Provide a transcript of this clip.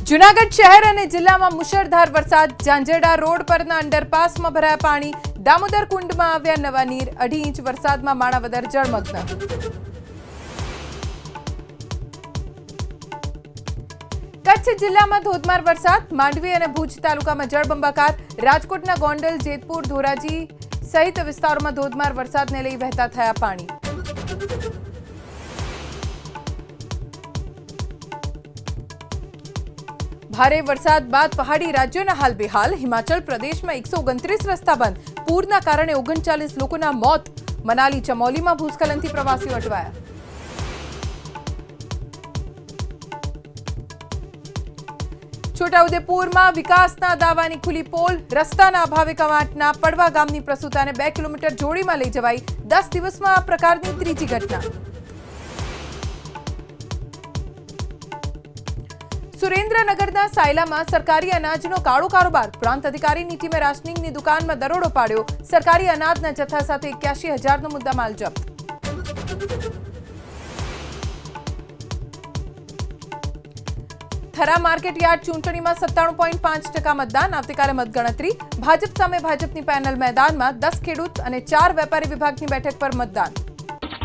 જૂનાગઢ શહેર અને જિલ્લામાં મુશળધાર વરસાદ. ઝાંઝરડા રોડ પરના અંડરપાસમાં ભરાયા પાણી. દામોદર કુંડમાં આવ્યા નવા નીર. 2.5 ઇંચ વરસાદમાં માણાવદર જળમગ્ન. કચ્છ જિલ્લામાં ધોધમાર વરસાદ. માંડવી અને ભુજ તાલુકામાં જળબંબાકાર. રાજકોટના ગોંડલ, જેતપુર, ધોરાજી સહિત વિસ્તારોમાં ધોધમાર વરસાદને લઈ વહેતા થયા પાણી. ભારે વરસાદ બાદ પહાડી રાજ્યોના હાલ બેહાલ. હિમાચલ પ્રદેશમાં 129 રસ્તા બંધ. પૂરના કારણે 39 લોકોના મોત. મનાલી ચમોલીમાં ભૂસ્ખલનથી પ્રવાસીઓ અટવાયા. છોટાઉદેપુરમાં વિકાસના દાવાની ખુલી પોલ. રસ્તાના અભાવે કવાંટના પડવા ગામની પ્રસૂતાને 2 કિલોમીટર જોડીમાં લઈ જવાઈ. 10 દિવસમાં આ પ્રકારની ત્રીજી ઘટના. સુરેન્દ્રનગરના સાયલામાં સરકારી અનાજનો કાળો કારોબાર. પ્રાંત અધિકારીની ટીમે રાશનિંગની દુકાનમાં દરોડો પાડ્યો. સરકારી અનાજના જથ્થા સાથે 81,000નો મુદ્દામાલ જપ્ત. થરા માર્કેટ યાર્ડ ચૂંટણીમાં 97.5% મતદાન. આવતીકાલે મતગણતરી. ભાજપ સામે ભાજપની પેનલ મેદાનમાં. 10 ખેડૂત અને 4 વેપારી વિભાગની બેઠક પર મતદાન.